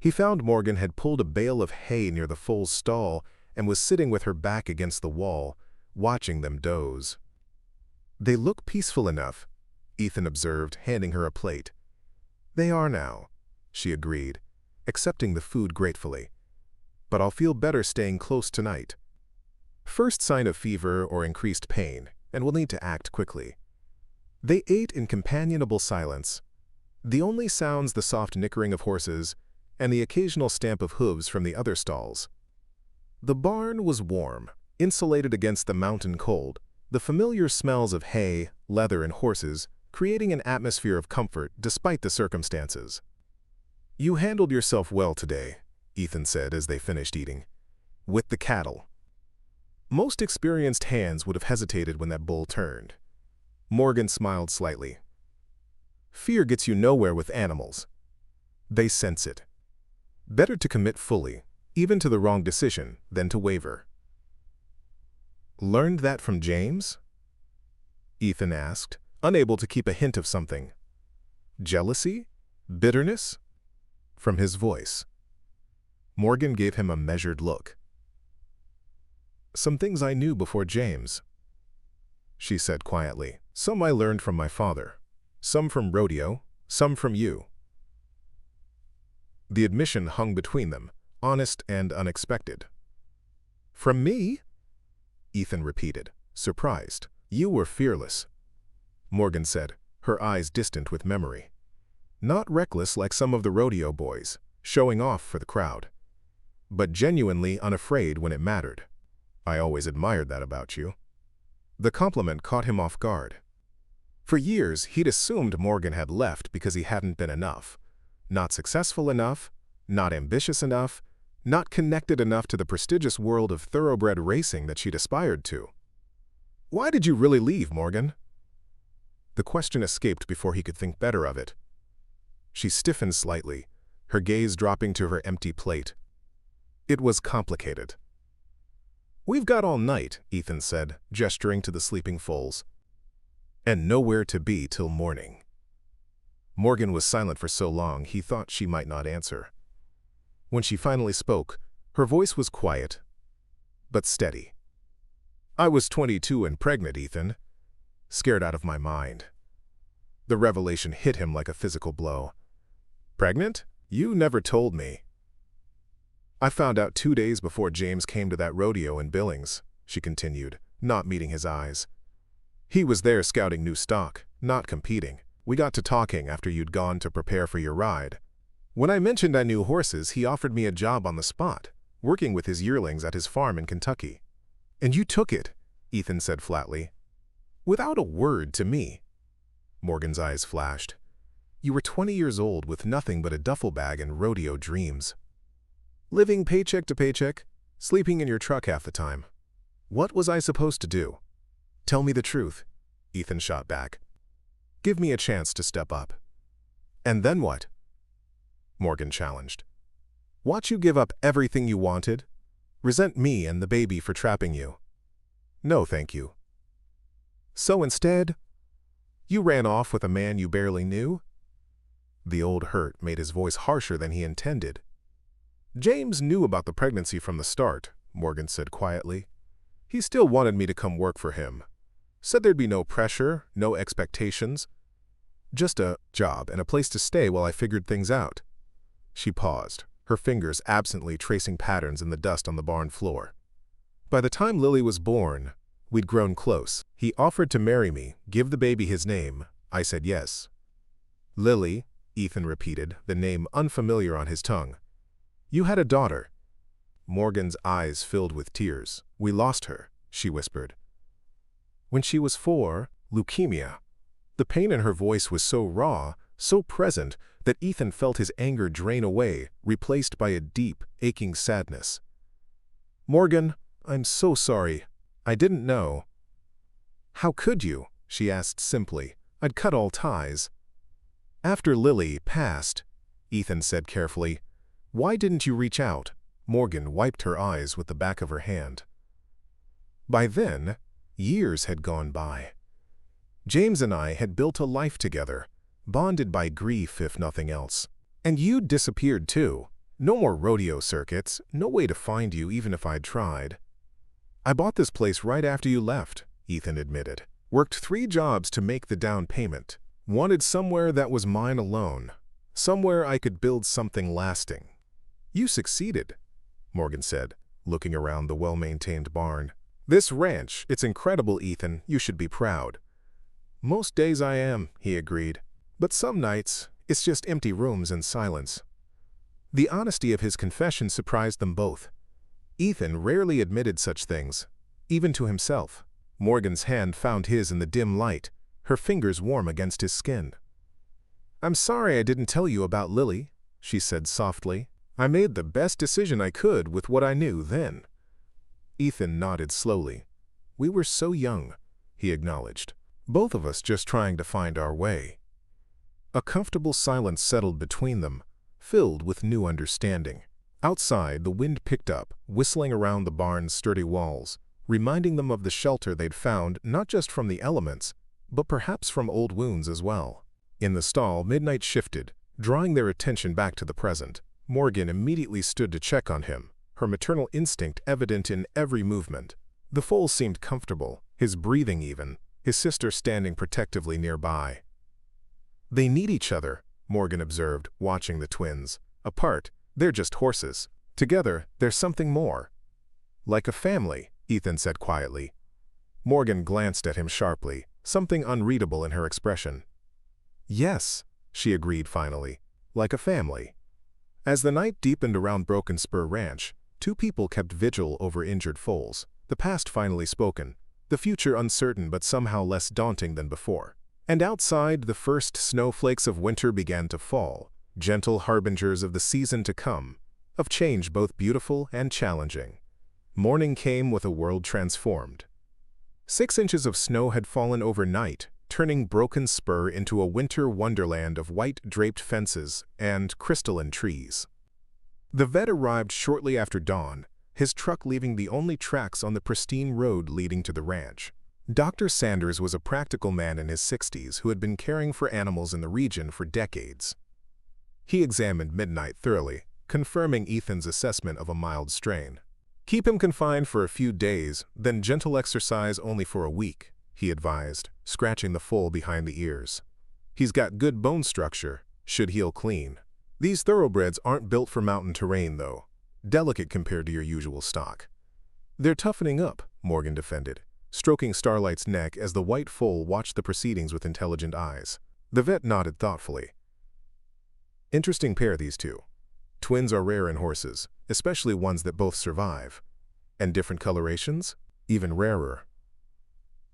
he found Morgan had pulled a bale of hay near the foal's stall and was sitting with her back against the wall, watching them doze. "They look peaceful enough," Ethan observed, handing her a plate. "They are now," she agreed, accepting the food gratefully. "But I'll feel better staying close tonight. First sign of fever or increased pain, and we'll need to act quickly." They ate in companionable silence, the only sounds the soft nickering of horses and the occasional stamp of hooves from the other stalls. The barn was warm, insulated against the mountain cold, the familiar smells of hay, leather, and horses creating an atmosphere of comfort despite the circumstances. "You handled yourself well today," Ethan said as they finished eating. "With the cattle." Most experienced hands would have hesitated when that bull turned. Morgan smiled slightly. "Fear gets you nowhere with animals. They sense it. Better to commit fully, even to the wrong decision, than to waver." "Learned that from James?" Ethan asked, unable to keep a hint of something. "Jealousy? Bitterness?" From his voice. Morgan gave him a measured look. "Some things I knew before James," she said quietly. "Some I learned from my father. Some from rodeo, some from you." The admission hung between them, honest and unexpected. "From me?" Ethan repeated, surprised. "You were fearless," Morgan said, her eyes distant with memory. "Not reckless like some of the rodeo boys, showing off for the crowd, but genuinely unafraid when it mattered. I always admired that about you." The compliment caught him off guard. For years, he'd assumed Morgan had left because he hadn't been enough. Not successful enough, not ambitious enough, not connected enough to the prestigious world of thoroughbred racing that she'd aspired to. "Why did you really leave, Morgan?" The question escaped before he could think better of it. She stiffened slightly, her gaze dropping to her empty plate. It was complicated. "We've got all night," Ethan said, gesturing to the sleeping foals. "And nowhere to be till morning." Morgan was silent for so long he thought she might not answer. When she finally spoke, her voice was quiet, but steady. "I was 22 and pregnant, Ethan. Scared out of my mind." The revelation hit him like a physical blow. "Pregnant? You never told me." "I found out 2 days before James came to that rodeo in Billings," she continued, not meeting his eyes. "He was there scouting new stock, not competing. We got to talking after you'd gone to prepare for your ride. When I mentioned I knew horses, he offered me a job on the spot, working with his yearlings at his farm in Kentucky." "And you took it," Ethan said flatly. "Without a word to me." Morgan's eyes flashed. "You were 20 years old with nothing but a duffel bag and rodeo dreams. Living paycheck to paycheck, sleeping in your truck half the time. What was I supposed to do?" "Tell me the truth," Ethan shot back. "Give me a chance to step up." "And then what?" Morgan challenged. "Watch you give up everything you wanted? Resent me and the baby for trapping you? No, thank you. So instead, you ran off with a man you barely knew?" The old hurt made his voice harsher than he intended. "James knew about the pregnancy from the start," Morgan said quietly. "He still wanted me to come work for him. Said there'd be no pressure, no expectations. Just a job and a place to stay while I figured things out." She paused, her fingers absently tracing patterns in the dust on the barn floor. "By the time Lily was born, we'd grown close. He offered to marry me, give the baby his name. I said yes." "Lily," Ethan repeated, the name unfamiliar on his tongue. "You had a daughter." Morgan's eyes filled with tears. "We lost her," she whispered. "When she was 4, leukemia." The pain in her voice was so raw, so present, that Ethan felt his anger drain away, replaced by a deep, aching sadness. "Morgan, I'm so sorry. I didn't know." "How could you?" she asked simply. "I'd cut all ties." "After Lily passed," Ethan said carefully, "why didn't you reach out?" Morgan wiped her eyes with the back of her hand. By then, years had gone by. James and I had built a life together, bonded by grief if nothing else. And you'd disappeared too. No more rodeo circuits, no way to find you even if I'd tried. "I bought this place right after you left," Ethan admitted. "Worked 3 jobs to make the down payment. Wanted somewhere that was mine alone. Somewhere I could build something lasting." "You succeeded," Morgan said, looking around the well-maintained barn. "This ranch, it's incredible, Ethan. You should be proud." "Most days I am," he agreed. "But some nights, it's just empty rooms and silence." The honesty of his confession surprised them both. Ethan rarely admitted such things, even to himself. Morgan's hand found his in the dim light, her fingers warm against his skin. "I'm sorry I didn't tell you about Lily," she said softly. "I made the best decision I could with what I knew then." Ethan nodded slowly. "We were so young," he acknowledged. "Both of us just trying to find our way." A comfortable silence settled between them, filled with new understanding. Outside, the wind picked up, whistling around the barn's sturdy walls, reminding them of the shelter they'd found not just from the elements, but perhaps from old wounds as well. In the stall, midnight shifted, drawing their attention back to the present. Morgan immediately stood to check on him, her maternal instinct evident in every movement. The foal seemed comfortable, his breathing even, his sister standing protectively nearby. "They need each other," Morgan observed, watching the twins. "Apart, they're just horses. Together, there's something more." "Like a family," Ethan said quietly. Morgan glanced at him sharply, something unreadable in her expression. "Yes," she agreed finally, "like a family." As the night deepened around Broken Spur Ranch, two people kept vigil over injured foals, the past finally spoken, the future uncertain but somehow less daunting than before. And outside, the first snowflakes of winter began to fall, gentle harbingers of the season to come, of change both beautiful and challenging. Morning came with a world transformed. 6 inches of snow had fallen overnight, turning Broken Spur into a winter wonderland of white-draped fences and crystalline trees. The vet arrived shortly after dawn, his truck leaving the only tracks on the pristine road leading to the ranch. Dr. Sanders was a practical man in his 60s who had been caring for animals in the region for decades. He examined Midnight thoroughly, confirming Ethan's assessment of a mild strain. "Keep him confined for a few days, then gentle exercise only for a week," he advised, scratching the foal behind the ears. "He's got good bone structure, should heal clean. These thoroughbreds aren't built for mountain terrain, though. Delicate compared to your usual stock." "They're toughening up," Morgan defended, stroking Starlight's neck as the white foal watched the proceedings with intelligent eyes. The vet nodded thoughtfully. "Interesting pair, these two. Twins are rare in horses, especially ones that both survive. And different colorations? Even rarer."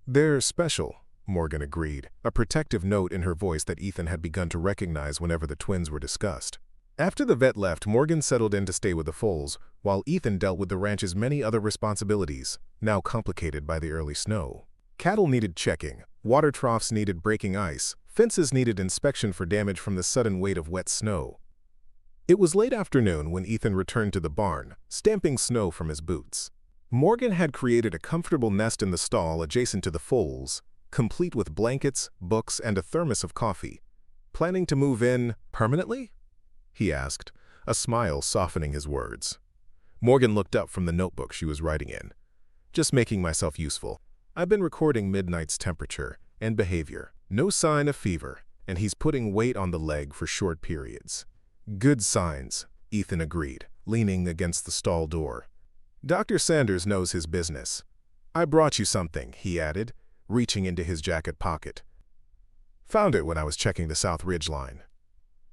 "They're special," Morgan agreed, a protective note in her voice that Ethan had begun to recognize whenever the twins were discussed. After the vet left, Morgan settled in to stay with the foals, while Ethan dealt with the ranch's many other responsibilities, now complicated by the early snow. Cattle needed checking, water troughs needed breaking ice, fences needed inspection for damage from the sudden weight of wet snow. It was late afternoon when Ethan returned to the barn, stamping snow from his boots. Morgan had created a comfortable nest in the stall adjacent to the foals, complete with blankets, books, and a thermos of coffee. "Planning to move in permanently?" he asked, a smile softening his words. Morgan looked up from the notebook she was writing in. "Just making myself useful. I've been recording Midnight's temperature and behavior. No sign of fever, and he's putting weight on the leg for short periods." "Good signs," Ethan agreed, leaning against the stall door. "Dr. Sanders knows his business. I brought you something," he added, reaching into his jacket pocket. "Found it when I was checking the South Ridge line."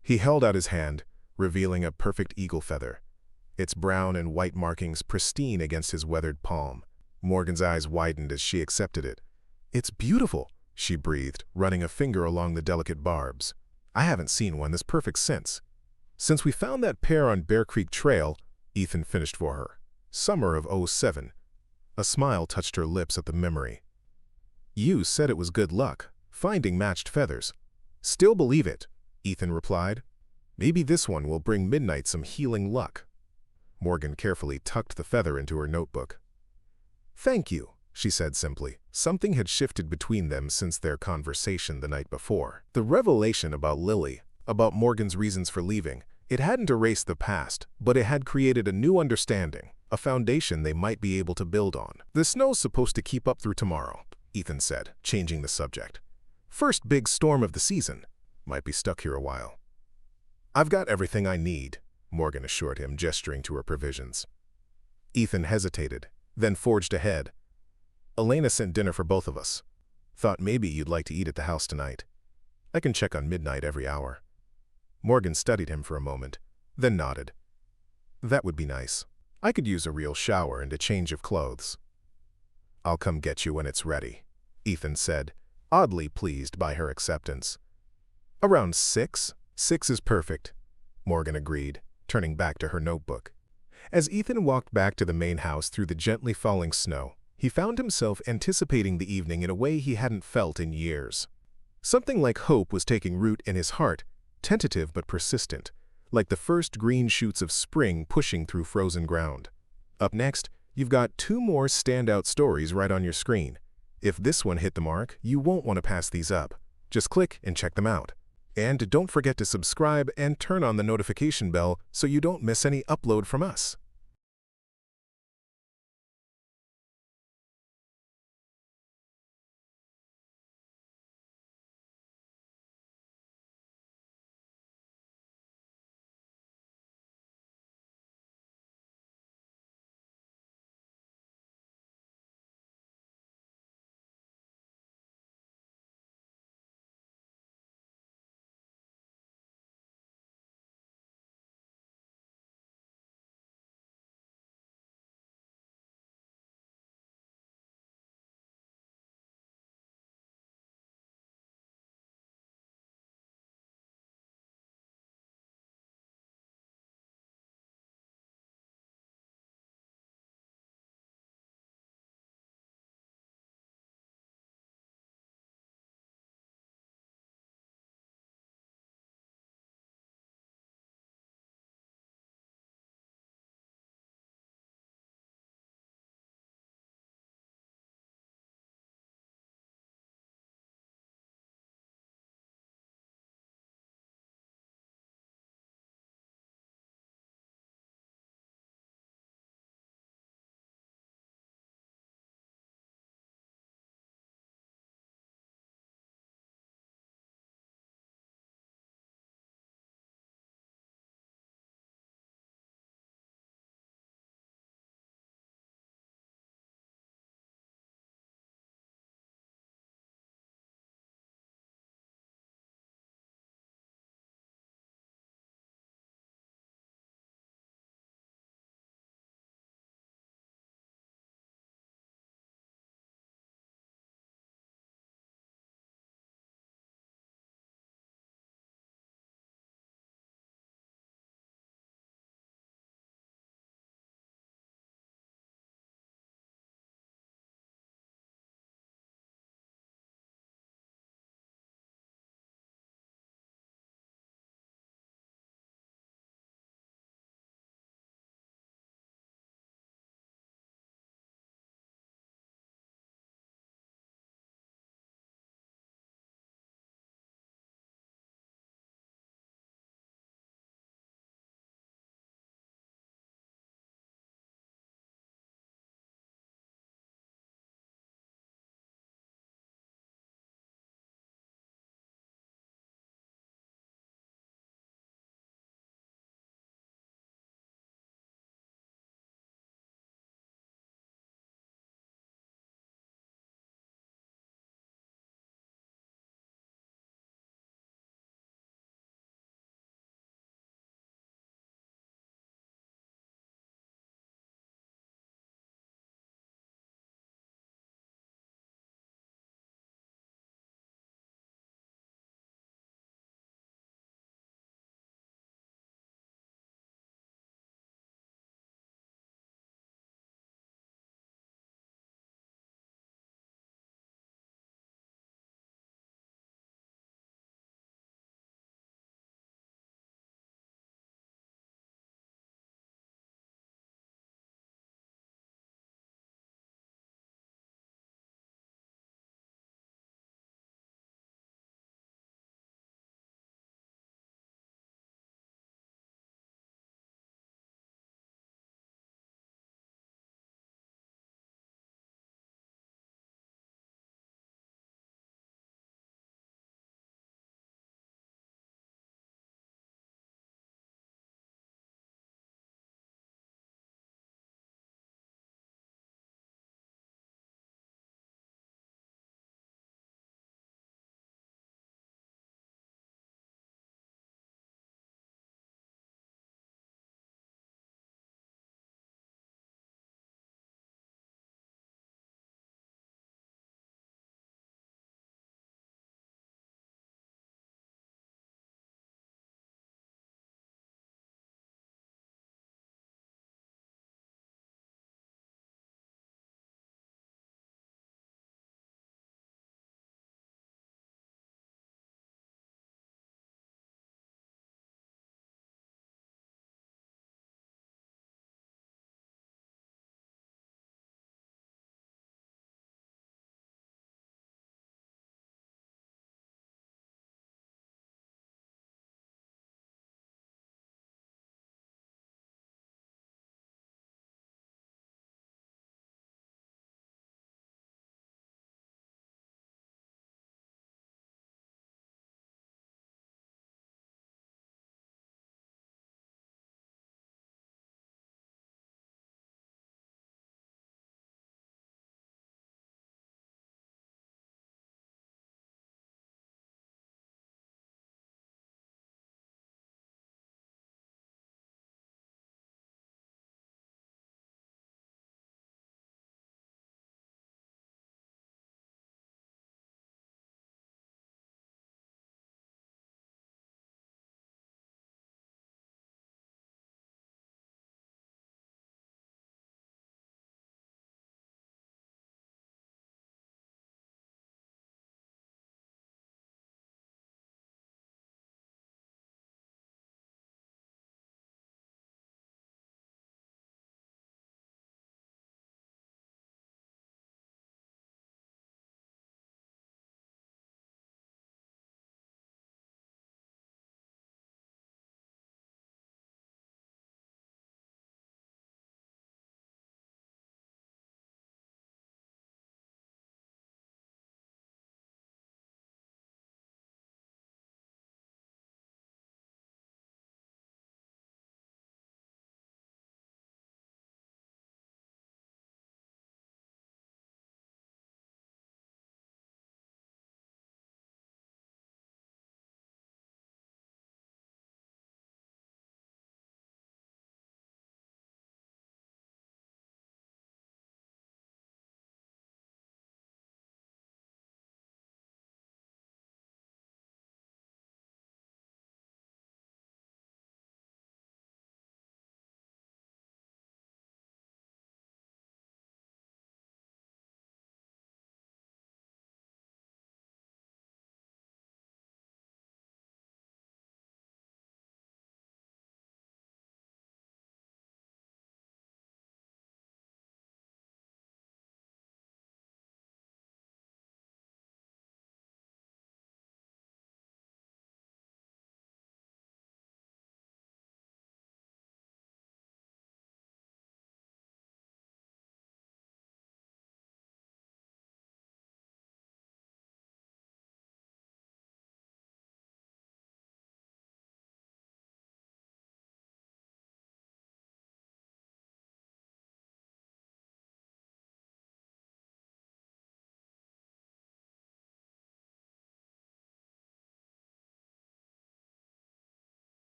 He held out his hand, revealing a perfect eagle feather, its brown and white markings pristine against his weathered palm. Morgan's eyes widened as she accepted it. "It's beautiful," she breathed, running a finger along the delicate barbs. "I haven't seen one this perfect since we found that pair on Bear Creek Trail," Ethan finished for her. "Summer of '07. A smile touched her lips at the memory. "You said it was good luck, finding matched feathers." "Still believe it," Ethan replied. "Maybe this one will bring Midnight some healing luck." Morgan carefully tucked the feather into her notebook. "Thank you," she said simply. Something had shifted between them since their conversation the night before. The revelation about Lily, about Morgan's reasons for leaving, it hadn't erased the past, but it had created a new understanding, a foundation they might be able to build on. "The snow's supposed to keep up through tomorrow," Ethan said, changing the subject. "First big storm of the season. Might be stuck here a while." "I've got everything I need," Morgan assured him, gesturing to her provisions. Ethan hesitated, then forged ahead. "Elena sent dinner for both of us. Thought maybe you'd like to eat at the house tonight. I can check on Midnight every hour." Morgan studied him for a moment, then nodded. "That would be nice. I could use a real shower and a change of clothes." "I'll come get you when it's ready," Ethan said, oddly pleased by her acceptance. "Around 6? 6 is perfect," Morgan agreed, turning back to her notebook. As Ethan walked back to the main house through the gently falling snow, he found himself anticipating the evening in a way he hadn't felt in years. Something like hope was taking root in his heart, tentative but persistent, like the first green shoots of spring pushing through frozen ground. Up next, you've got 2 more standout stories right on your screen. If this one hit the mark, you won't want to pass these up. Just click and check them out. And don't forget to subscribe and turn on the notification bell so you don't miss any upload from us.